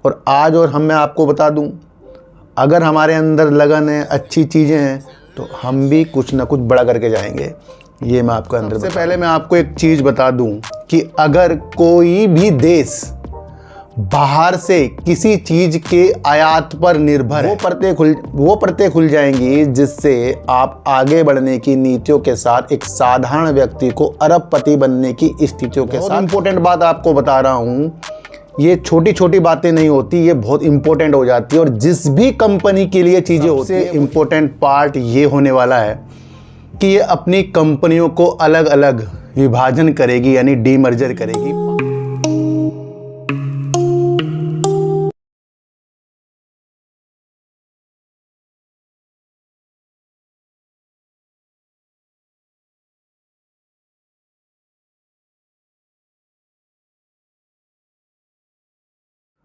और आज और मैं आपको बता दूं, अगर हमारे अंदर लगन है, अच्छी चीज़ें हैं, तो हम भी कुछ ना कुछ बड़ा करके जाएंगे। ये मैं आपको अंदर सबसे पहले मैं आपको एक चीज़ बता दूं कि अगर कोई भी देश बाहर से किसी चीज़ के आयात पर निर्भर है, वो परतें खुल जाएंगी जिससे आप आगे बढ़ने की नीतियों के साथ एक साधारण व्यक्ति को अरबपति बनने की स्थितियों के साथ। इंपॉर्टेंट बात आपको बता रहा हूँ, ये छोटी छोटी बातें नहीं होती, ये बहुत इंपॉर्टेंट हो जाती है। और जिस भी कंपनी के लिए चीज़ें होती है, इंपॉर्टेंट पार्ट ये होने वाला है कि ये अपनी कंपनियों को अलग अलग विभाजन करेगी, यानी डीमर्जर करेगी।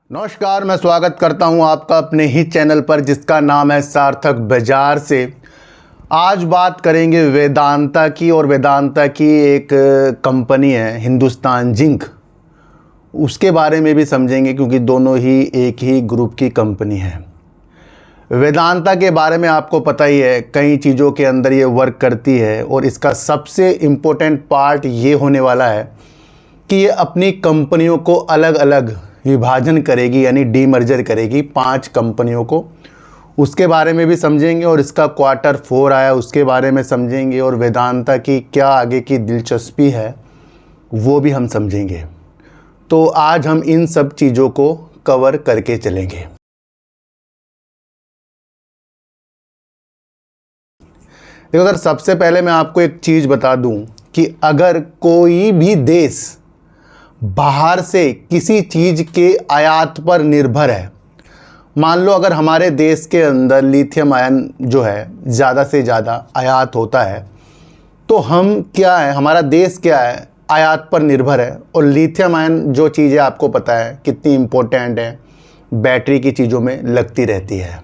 नमस्कार, मैं स्वागत करता हूं आपका अपने ही चैनल पर जिसका नाम है सार्थक बाजार से। आज बात करेंगे वेदांता की, और वेदांता की एक कंपनी है हिंदुस्तान जिंक, उसके बारे में भी समझेंगे क्योंकि दोनों ही एक ही ग्रुप की कंपनी है। वेदांता के बारे में आपको पता ही है, कई चीज़ों के अंदर ये वर्क करती है और इसका सबसे इम्पोर्टेंट पार्ट ये होने वाला है कि ये अपनी कंपनियों को अलग अलग विभाजन करेगी, यानी डीमर्जर करेगी 5 कंपनियों को। उसके बारे में भी समझेंगे और इसका Q4 आया उसके बारे में समझेंगे, और वेदांता की क्या आगे की दिलचस्पी है वो भी हम समझेंगे। तो आज हम इन सब चीज़ों को कवर करके चलेंगे। देखो सर, सबसे पहले मैं आपको एक चीज़ बता दूं कि अगर कोई भी देश बाहर से किसी चीज़ के आयात पर निर्भर है, मान लो अगर हमारे देश के अंदर लिथियम आयन जो है ज़्यादा से ज़्यादा आयात होता है, तो हम क्या है, हमारा देश क्या है, आयात पर निर्भर है। और लिथियम आयन जो चीज़ें आपको पता है कितनी इम्पोर्टेंट है, बैटरी की चीज़ों में लगती रहती है।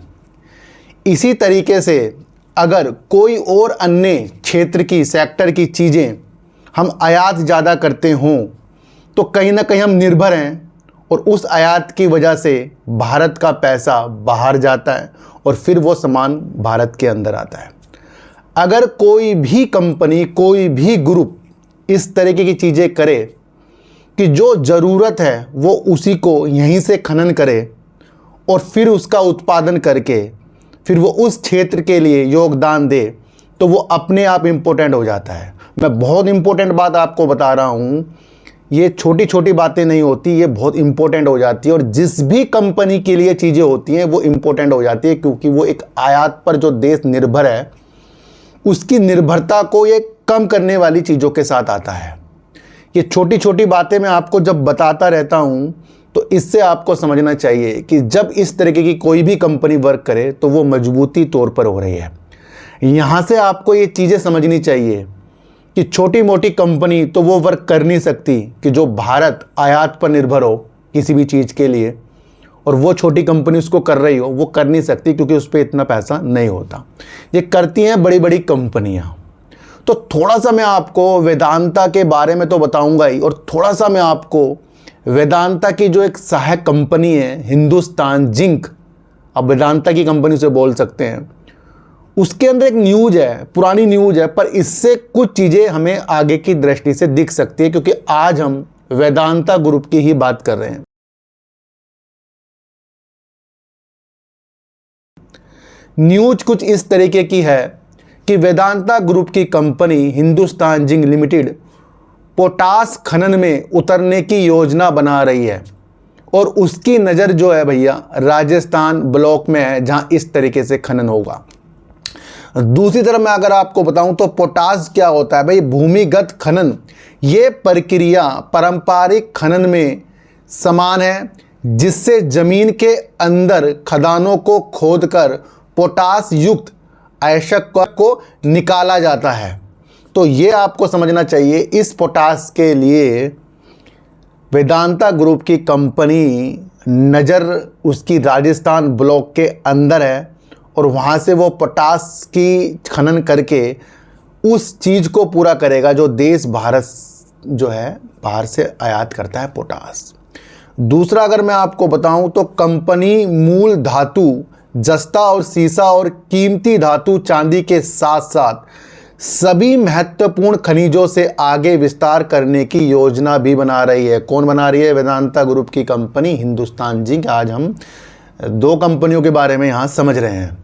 इसी तरीके से अगर कोई और अन्य क्षेत्र की, सेक्टर की चीज़ें हम आयात ज़्यादा करते हों, तो कहीं ना कहीं हम निर्भर हैं और उस आयात की वजह से भारत का पैसा बाहर जाता है और फिर वो सामान भारत के अंदर आता है। अगर कोई भी कंपनी, कोई भी ग्रुप इस तरीके की चीज़ें करे कि जो ज़रूरत है वो उसी को यहीं से खनन करे और फिर उसका उत्पादन करके फिर वो उस क्षेत्र के लिए योगदान दे, तो वो अपने आप इम्पोर्टेंट हो जाता है। मैं बहुत इम्पोर्टेंट बात आपको बता रहा हूँ, ये छोटी छोटी बातें नहीं होती, ये बहुत इंपॉर्टेंट हो जाती है। और जिस भी कंपनी के लिए चीज़ें होती हैं वो इंपॉर्टेंट हो जाती है, क्योंकि वो एक आयात पर जो देश निर्भर है उसकी निर्भरता को ये कम करने वाली चीज़ों के साथ आता है। ये छोटी छोटी बातें मैं आपको जब बताता रहता हूँ तो इससे आपको समझना चाहिए कि जब इस तरीके की कोई भी कंपनी वर्क करे तो वो मजबूती तौर पर हो रही है। यहाँ से आपको ये चीज़ें समझनी चाहिए कि छोटी मोटी कंपनी तो वो वर्क कर नहीं सकती कि जो भारत आयात पर निर्भर हो किसी भी चीज़ के लिए, और वो छोटी कंपनी उसको कर रही हो, वो कर नहीं सकती क्योंकि उस पर इतना पैसा नहीं होता। ये करती हैं बड़ी बड़ी कंपनियां। तो थोड़ा सा मैं आपको वेदांता के बारे में तो बताऊंगा ही, और थोड़ा सा मैं आपको वेदांता की जो एक सहायक कंपनी है हिंदुस्तान जिंक, अब वेदांता की कंपनी से बोल सकते हैं, उसके अंदर एक न्यूज़ है, पुरानी न्यूज़ है, पर इससे कुछ चीज़ें हमें आगे की दृष्टि से दिख सकती है, क्योंकि आज हम वेदांता ग्रुप की ही बात कर रहे हैं। न्यूज़ कुछ इस तरीके की है कि वेदांता ग्रुप की company Hindustan zinc limited potash खनन में उतरने की योजना बना रही है, और उसकी नज़र जो है भैया राजस्थान ब्लॉक में है जहां इस तरीके से खनन होगा। दूसरी तरफ मैं अगर आपको बताऊं तो पोटास क्या होता है भाई, भूमिगत खनन। ये प्रक्रिया पारंपरिक खनन में समान है, जिससे जमीन के अंदर खदानों को खोदकर पोटास युक्त अयस्क को निकाला जाता है। तो ये आपको समझना चाहिए, इस पोटास के लिए वेदांता ग्रुप की कंपनी नज़र उसकी राजस्थान ब्लॉक के अंदर है, और वहाँ से वो पोटास की खनन करके उस चीज़ को पूरा करेगा जो देश भारत जो है बाहर से आयात करता है पोटास। दूसरा अगर मैं आपको बताऊं तो कंपनी मूल धातु जस्ता और सीसा और कीमती धातु चांदी के साथ साथ सभी महत्वपूर्ण खनिजों से आगे विस्तार करने की योजना भी बना रही है। कौन बना रही है? वेदांता ग्रुप की कंपनी हिंदुस्तान जिंक। आज हम दो कंपनियों के बारे में यहाँ समझ रहे हैं।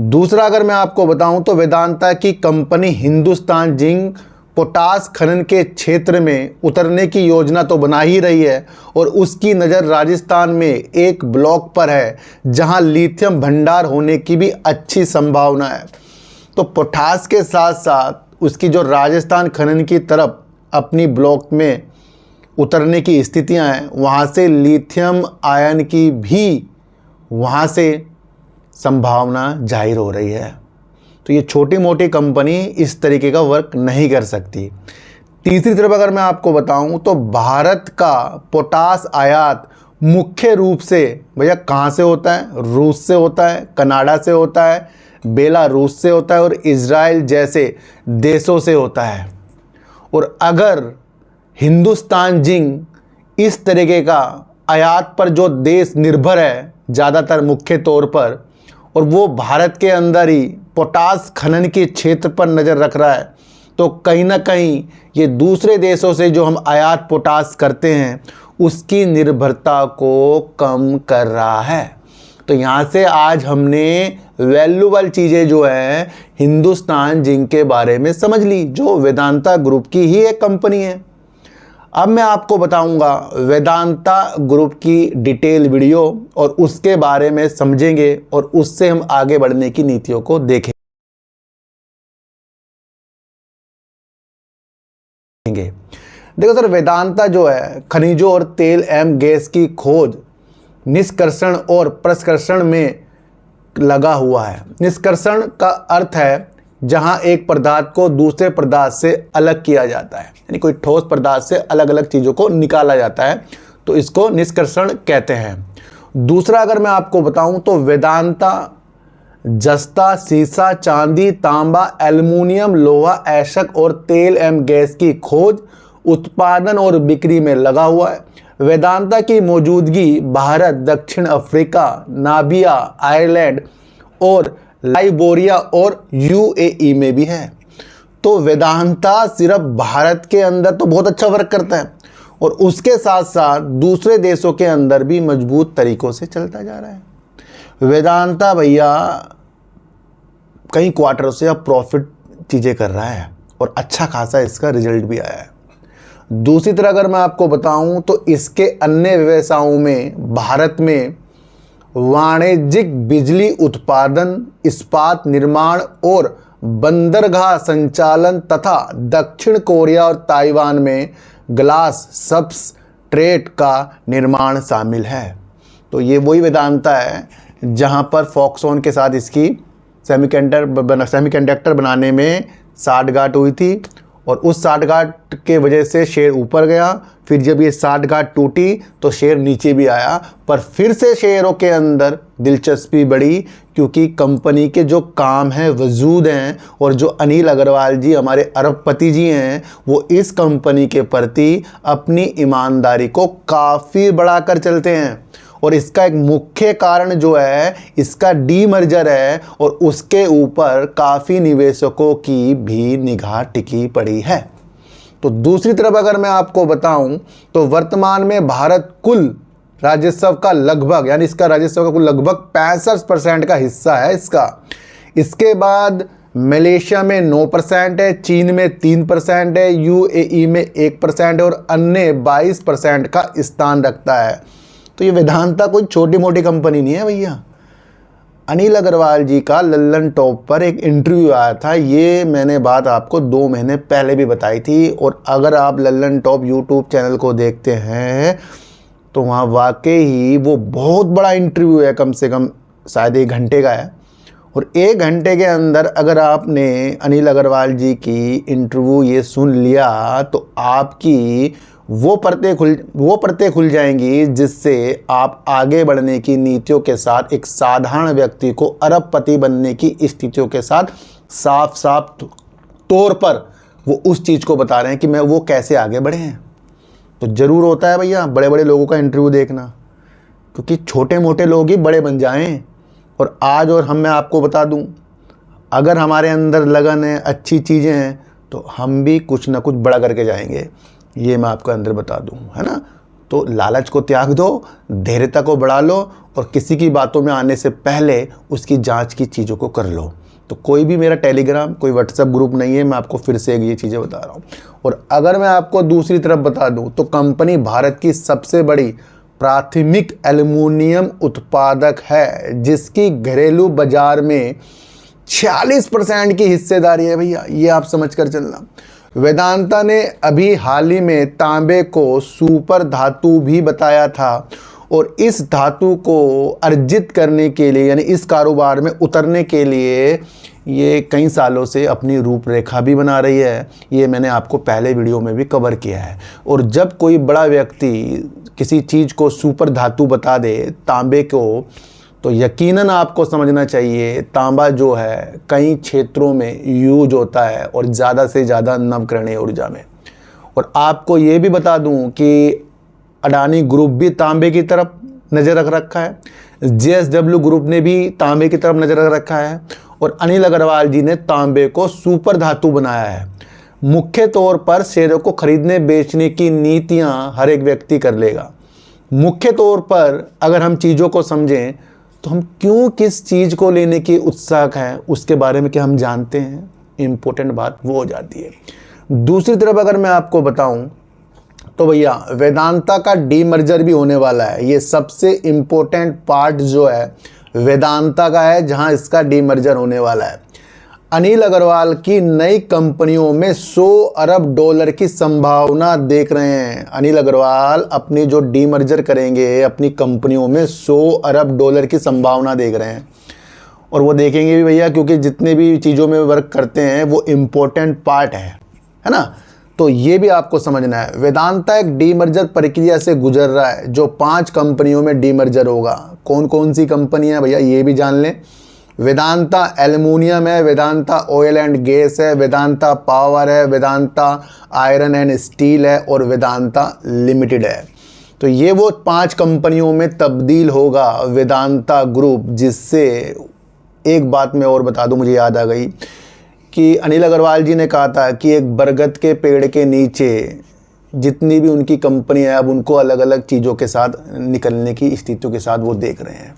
दूसरा अगर मैं आपको बताऊं तो वेदांता की कंपनी हिंदुस्तान जिंक पोटास खनन के क्षेत्र में उतरने की योजना तो बना ही रही है और उसकी नज़र राजस्थान में एक ब्लॉक पर है जहां लिथियम भंडार होने की भी अच्छी संभावना है। तो पोटास के साथ साथ उसकी जो राजस्थान खनन की तरफ अपनी ब्लॉक में उतरने की स्थितियां हैं, वहां से लिथियम आयन की भी वहां से संभावना जाहिर हो रही है। तो ये छोटी मोटी कंपनी इस तरीके का वर्क नहीं कर सकती। तीसरी तरफ अगर मैं आपको बताऊं तो भारत का पोटास आयात मुख्य रूप से भैया कहाँ से होता है? रूस से होता है, कनाडा से होता है, बेलारूस से होता है और इजराइल जैसे देशों से होता है। और अगर हिंदुस्तान जिंक इस तरीके का आयात पर जो देश निर्भर है ज़्यादातर मुख्य तौर पर, और वो भारत के अंदर ही पोटास खनन के क्षेत्र पर नज़र रख रहा है, तो कहीं ना कहीं ये दूसरे देशों से जो हम आयात पोटास करते हैं उसकी निर्भरता को कम कर रहा है। तो यहाँ से आज हमने वैल्यूबल चीज़ें जो है हिंदुस्तान जिंक के बारे में समझ ली, जो वेदांता ग्रुप की ही एक कंपनी है। अब मैं आपको बताऊंगा वेदांता ग्रुप की डिटेल वीडियो और उसके बारे में समझेंगे और उससे हम आगे बढ़ने की नीतियों को देखेंगे। देखो सर, वेदांता जो है खनिजों और तेल एवं गैस की खोज, निष्कर्षण और प्रसंस्करण में लगा हुआ है। निष्कर्षण का अर्थ है जहां एक पदार्थ को दूसरे पदार्थ से अलग किया जाता है, यानी कोई ठोस पदार्थ से अलग अलग चीज़ों को निकाला जाता है, तो इसको निष्कर्षण कहते हैं। दूसरा अगर मैं आपको बताऊं तो वेदांता जस्ता, सीसा, चांदी, तांबा, एल्युमिनियम, लोहा, एशक और तेल एवं गैस की खोज, उत्पादन और बिक्री में लगा हुआ है। वेदांता की मौजूदगी भारत, दक्षिण अफ्रीका, नामिबिया, आयरलैंड और लाइबेरिया और यूएई में भी है। तो वेदांता सिर्फ भारत के अंदर तो बहुत अच्छा वर्क करता है और उसके साथ साथ दूसरे देशों के अंदर भी मजबूत तरीकों से चलता जा रहा है। वेदांता भैया कई क्वार्टर से अब प्रॉफिट चीज़ें कर रहा है और अच्छा खासा इसका रिजल्ट भी आया है। दूसरी तरह अगर मैं आपको बताऊं तो इसके अन्य व्यवसायों में भारत में वाणिज्यिक बिजली उत्पादन, इस्पात निर्माण और बंदरगाह संचालन तथा दक्षिण कोरिया और ताइवान में ग्लास सबस्ट्रेट का निर्माण शामिल है। तो ये वही वेदांता है जहां पर फॉक्सकॉन के साथ इसकी सेमीकंडक्टर बनाने में साठगांठ हुई थी और उस साठगांठ के वजह से शेयर ऊपर गया। फिर जब ये साठगांठ टूटी तो शेयर नीचे भी आया, पर फिर से शेयरों के अंदर दिलचस्पी बढ़ी क्योंकि कंपनी के जो काम हैं वजूद हैं और जो अनिल अग्रवाल जी हमारे अरबपति जी हैं वो इस कंपनी के प्रति अपनी ईमानदारी को काफ़ी बढ़ाकर चलते हैं। और इसका एक मुख्य कारण जो है इसका डीमर्जर है और उसके ऊपर काफ़ी निवेशकों की भी निगाह टिकी पड़ी है। तो दूसरी तरफ अगर मैं आपको बताऊं तो वर्तमान में भारत कुल राजस्व का लगभग, यानी इसका राजस्व का कुल लगभग 65% का हिस्सा है इसका। इसके बाद मलेशिया में 9% है, चीन में 3% है, यूएई में 1% है और अन्य 22% का स्थान रखता है। तो ये वेदांता कोई छोटी मोटी कंपनी नहीं है भैया। अनिल अग्रवाल जी का लल्लन टॉप पर एक इंटरव्यू आया था, ये मैंने बात आपको 2 महीने पहले भी बताई थी। और अगर आप लल्लन टॉप यूट्यूब चैनल को देखते हैं तो वहाँ वाकई ही वो बहुत बड़ा इंटरव्यू है, कम से कम शायद 1 घंटे का है। और 1 घंटे के अंदर अगर आपने अनिल अग्रवाल जी की इंटरव्यू ये सुन लिया तो आपकी वो परतें खुल जाएंगी जिससे आप आगे बढ़ने की नीतियों के साथ एक साधारण व्यक्ति को अरबपति बनने की स्थितियों के साथ साफ साफ तौर पर वो उस चीज़ को बता रहे हैं कि मैं वो कैसे आगे बढ़े हैं। तो ज़रूर होता है भैया बड़े बड़े लोगों का इंटरव्यू देखना, क्योंकि छोटे मोटे लोग ही बड़े बन जाएं। और आज और मैं आपको बता दूं, अगर हमारे अंदर लगन है, अच्छी चीज़ें हैं, तो हम भी कुछ ना कुछ बड़ा करके जाएंगे, ये मैं आपको अंदर बता दूं, है ना। तो लालच को त्याग दो, धैर्यता को बढ़ा लो, और किसी की बातों में आने से पहले उसकी जांच की चीज़ों को कर लो। तो कोई भी मेरा टेलीग्राम, कोई व्हाट्सएप ग्रुप नहीं है, मैं आपको फिर से ये चीज़ें बता रहा हूँ। और अगर मैं आपको दूसरी तरफ बता दूँ, तो कंपनी भारत की सबसे बड़ी प्राथमिक एल्युमिनियम उत्पादक है, जिसकी घरेलू बाजार में 46% की हिस्सेदारी है भैया, ये आप समझ कर चलना। वेदांता ने अभी हाल ही में तांबे को सुपर धातु भी बताया था, और इस धातु को अर्जित करने के लिए, यानी इस कारोबार में उतरने के लिए ये कई सालों से अपनी रूपरेखा भी बना रही है। ये मैंने आपको पहले वीडियो में भी कवर किया है। और जब कोई बड़ा व्यक्ति किसी चीज़ को सुपर धातु बता दे, तांबे को, तो यकीनन आपको समझना चाहिए तांबा जो है कई क्षेत्रों में यूज होता है, और ज़्यादा से ज़्यादा नवकरणीय ऊर्जा में। और आपको ये भी बता दूं कि अडानी ग्रुप भी तांबे की तरफ नज़र रख रखा है, JSW ग्रुप ने भी तांबे की तरफ नज़र रख रखा है, और अनिल अग्रवाल जी ने तांबे को सुपर धातु बनाया है। मुख्य तौर पर शेयरों को खरीदने बेचने की नीतियां हर एक व्यक्ति कर लेगा। मुख्य तौर पर अगर हम चीज़ों को समझें, तो हम क्यों किस चीज़ को लेने की उत्साह हैं उसके बारे में क्या हम जानते हैं, इम्पोर्टेंट बात वो हो जाती है। दूसरी तरफ अगर मैं आपको बताऊं, तो भैया वेदांता का डीमर्जर भी होने वाला है। ये सबसे इम्पोर्टेंट पार्ट जो है वेदांता का है, जहां इसका डीमर्जर होने वाला है। अनिल अग्रवाल की नई कंपनियों में 100 अरब डॉलर की संभावना देख रहे हैं। अनिल अग्रवाल अपनी जो डीमर्जर करेंगे अपनी कंपनियों में 100 अरब डॉलर की संभावना देख रहे हैं, और वो देखेंगे भी भैया, क्योंकि जितने भी चीज़ों में वर्क करते हैं वो इम्पोर्टेंट पार्ट है ना। तो ये भी आपको समझना है। वेदांता एक डीमर्जर प्रक्रिया से गुजर रहा है, जो 5 कंपनियों में डीमर्जर होगा। कौन कौन सी कंपनियां भैया, ये भी जान लें। वेदांता एल्युमिनियम है, वेदांता ऑयल एंड गैस है, वेदांता पावर है, वेदांता आयरन एंड स्टील है, और वेदांता लिमिटेड है। तो ये वो 5 कंपनियों में तब्दील होगा वेदांता ग्रुप। जिससे एक बात मैं और बता दूं, मुझे याद आ गई कि अनिल अग्रवाल जी ने कहा था कि एक बरगद के पेड़ के नीचे जितनी भी उनकी कंपनी है, अब उनको अलग अलग चीज़ों के साथ निकलने की स्थितियों के साथ वो देख रहे हैं।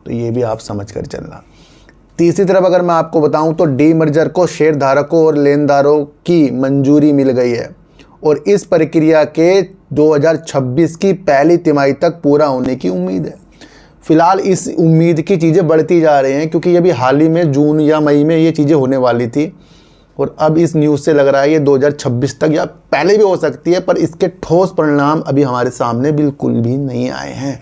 तो ये भी आप समझ कर चलना। तीसरी तरफ अगर मैं आपको बताऊं, तो डीमर्जर को शेयरधारकों और लेनदारों की मंजूरी मिल गई है, और इस प्रक्रिया के 2026 की पहली तिमाही तक पूरा होने की उम्मीद है। फिलहाल इस उम्मीद की चीज़ें बढ़ती जा रही हैं, क्योंकि अभी हाल ही में जून या मई में ये चीज़ें होने वाली थी, और अब इस न्यूज़ से लग रहा है ये 2026 तक या पहले भी हो सकती है, पर इसके ठोस परिणाम अभी हमारे सामने बिल्कुल भी नहीं आए हैं।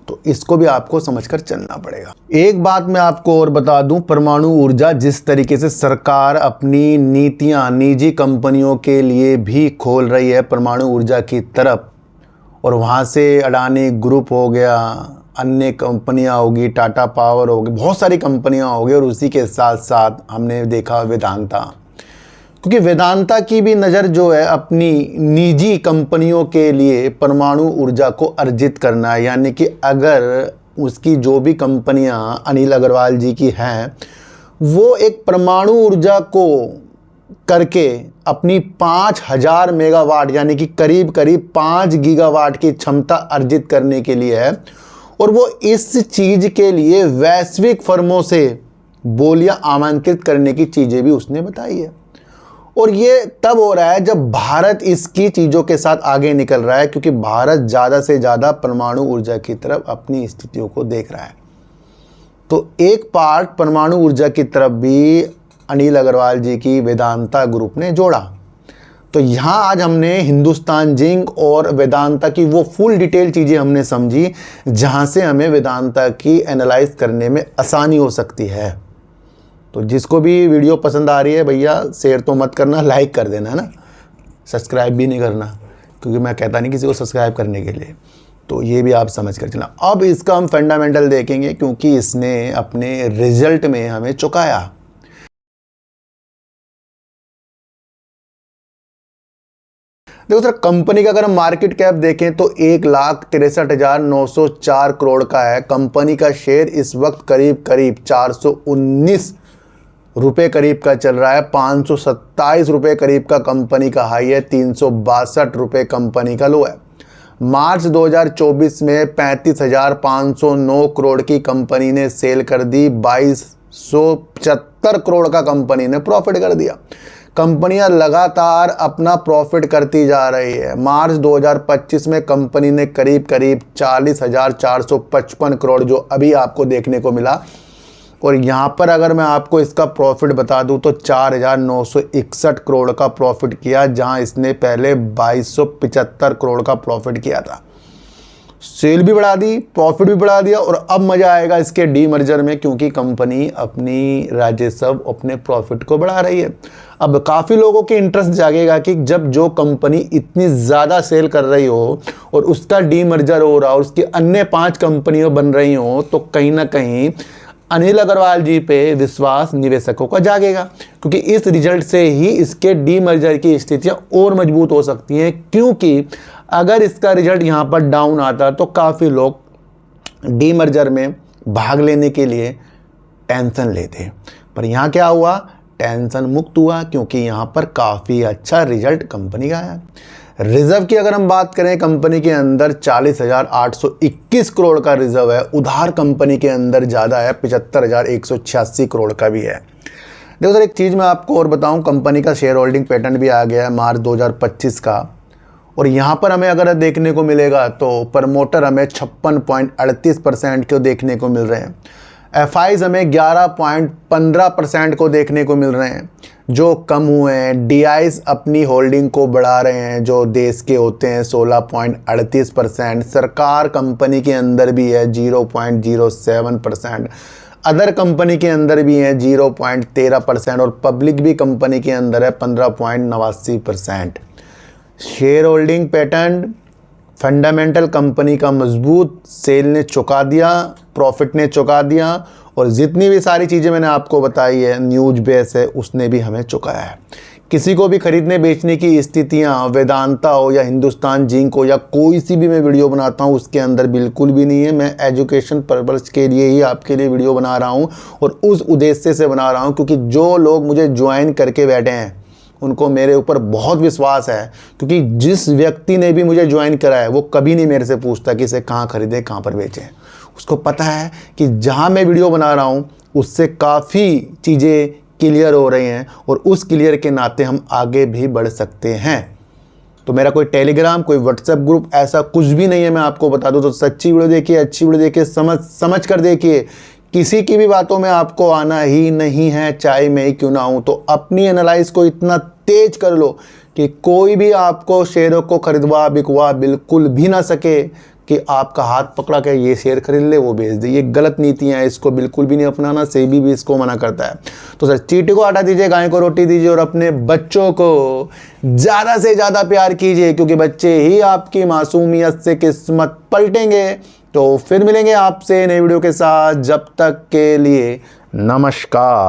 तो इसको भी आपको समझकर चलना पड़ेगा। एक बात मैं आपको और बता दूं, परमाणु ऊर्जा जिस तरीके से सरकार अपनी नीतियां निजी कंपनियों के लिए भी खोल रही है परमाणु ऊर्जा की तरफ, और वहाँ से अडानी ग्रुप हो गया, अन्य कंपनियां होगी, टाटा पावर होगी, बहुत सारी कंपनियां होगी, और उसी के साथ साथ हमने देखा वेदांता, क्योंकि वेदांता की भी नज़र जो है अपनी निजी कंपनियों के लिए परमाणु ऊर्जा को अर्जित करना है। यानी कि अगर उसकी जो भी कंपनियां अनिल अग्रवाल जी की हैं, वो एक परमाणु ऊर्जा को करके अपनी 5000 मेगावाट यानी कि करीब करीब 5 गीगावाट की क्षमता अर्जित करने के लिए है, और वो इस चीज़ के लिए वैश्विक फर्मों से बोलियां आमंत्रित करने की चीज़ें भी उसने बताई है। और ये तब हो रहा है जब भारत इसकी चीज़ों के साथ आगे निकल रहा है, क्योंकि भारत ज़्यादा से ज़्यादा परमाणु ऊर्जा की तरफ अपनी स्थितियों को देख रहा है। तो एक पार्ट परमाणु ऊर्जा की तरफ भी अनिल अग्रवाल जी की वेदांता ग्रुप ने जोड़ा। तो यहाँ आज हमने हिंदुस्तान जिंक और वेदांता की वो फुल डिटेल चीज़ें हमने समझी, जहाँ से हमें वेदांता की एनालाइज करने में आसानी हो सकती है। तो जिसको भी वीडियो पसंद आ रही है भैया, शेयर तो मत करना, लाइक कर देना, है ना। सब्सक्राइब भी नहीं करना, क्योंकि मैं कहता नहीं किसी को सब्सक्राइब करने के लिए। तो ये भी आप समझ कर चलना। अब इसका हम फंडामेंटल देखेंगे, क्योंकि इसने अपने रिजल्ट में हमें चौंकाया। देखो सर, कंपनी का अगर हम मार्केट कैप देखें तो 1,63,904 करोड़ का है। कंपनी का शेयर इस वक्त करीब करीब 419 रुपये करीब का चल रहा है। 527 रुपये करीब का कंपनी का हाई है, 362 रुपये कंपनी का लो है। मार्च 2024 में 35,509 करोड़ की कंपनी ने सेल कर दी, 2275 करोड़ का कंपनी ने प्रॉफिट कर दिया। कंपनियां लगातार अपना प्रॉफिट करती जा रही है। मार्च 2025 में कंपनी ने करीब करीब 40,455 करोड़ जो अभी आपको देखने को मिला, और यहाँ पर अगर मैं आपको इसका प्रॉफिट बता दूँ तो 4,961 करोड़ का प्रॉफिट किया, जहाँ इसने पहले 2275 करोड़ का प्रॉफिट किया था। सेल भी बढ़ा दी, प्रॉफिट भी बढ़ा दिया, और अब मज़ा आएगा इसके डीमर्जर में, क्योंकि कंपनी अपनी राजस्व अपने प्रॉफिट को बढ़ा रही है। अब काफ़ी लोगों के इंटरेस्ट जागेगा कि जब जो कंपनी इतनी ज़्यादा सेल कर रही हो और उसका डीमर्जर हो रहा हो, उसकी अन्य 5 कंपनियां बन रही हो, तो कहीं ना कहीं अनिल अग्रवाल जी पे विश्वास निवेशकों का जागेगा, क्योंकि इस रिजल्ट से ही इसके डीमर्जर की स्थितियां और मजबूत हो सकती हैं। क्योंकि अगर इसका रिजल्ट यहाँ पर डाउन आता तो काफ़ी लोग डीमर्जर में भाग लेने के लिए टेंशन लेते, पर यहाँ क्या हुआ, टेंशन मुक्त हुआ, क्योंकि यहाँ पर काफ़ी अच्छा रिजल्ट कंपनी का है। रिजर्व की अगर हम बात करें, कंपनी के अंदर 40,821 करोड़ का रिजर्व है। उधार कंपनी के अंदर ज़्यादा है, 75,186 करोड़ का भी है। देखो सर, एक चीज़ मैं आपको और बताऊं, कंपनी का शेयर होल्डिंग पैटर्न भी आ गया है मार्च 2025 का, और यहाँ पर हमें अगर देखने को मिलेगा तो प्रमोटर हमें 56.38% को देखने को मिल रहे हैं। एफआईज हमें 11.15% को देखने को मिल रहे हैं, जो कम हुए हैं। डीआईज अपनी होल्डिंग को बढ़ा रहे हैं, जो देश के होते हैं 16.38%। सरकार कंपनी के अंदर भी है 0.07%। अदर कंपनी के अंदर भी है 0.13%, और पब्लिक भी कंपनी के अंदर है 15.89%। Share holding pattern, fundamental company का मजबूत, सेल ने चुका दिया, प्रॉफिट ने चुका दिया, और जितनी भी सारी चीज़ें मैंने आपको बताई है, न्यूज बेस है, उसने भी हमें चुकाया है। किसी को भी खरीदने बेचने की स्थितियाँ वेदांता हो या हिंदुस्तान जिंक हो या कोई सी भी मैं वीडियो बनाता हूँ उसके अंदर बिल्कुल भी नहीं है। मैं एजुकेशन पर्पस के लिए ही आपके लिए वीडियो बना रहा हूँ, और उस उद्देश्य से बना रहा हूँ क्योंकि जो लोग मुझे ज्वाइन करके बैठे हैं उनको मेरे ऊपर बहुत विश्वास है, क्योंकि जिस व्यक्ति ने भी मुझे ज्वाइन करा है वो कभी नहीं मेरे से पूछता कि इसे कहाँ खरीदें, कहाँ पर बेचें। उसको पता है कि जहाँ मैं वीडियो बना रहा हूँ उससे काफ़ी चीज़ें क्लियर हो रही हैं, और उस क्लियर के नाते हम आगे भी बढ़ सकते हैं। तो मेरा कोई टेलीग्राम, कोई व्हाट्सएप ग्रुप ऐसा कुछ भी नहीं है, मैं आपको बता दूँ। तो सच्ची वीडियो देखिए, अच्छी वीडियो देखिए, समझ कर देखिए। किसी की भी बातों में आपको आना ही नहीं है, चाहे मैं ही क्यों ना हूं। तो अपनी एनालाइज को इतना तेज कर लो कि कोई भी आपको शेयरों को खरीदवा बिकवा बिल्कुल भी ना सके कि आपका हाथ पकड़ा के ये शेयर खरीद ले, वो बेच दे। ये गलत नीतियां हैं, इसको बिल्कुल भी नहीं अपनाना। सेबी भी इसको मना करता है। तो सर, चींटी को आटा दीजिए, गाय को रोटी दीजिए, और अपने बच्चों को ज़्यादा से ज़्यादा प्यार कीजिए, क्योंकि बच्चे ही आपकी मासूमियत से किस्मत पलटेंगे। तो फिर मिलेंगे आपसे नई वीडियो के साथ, जब तक के लिए नमस्कार।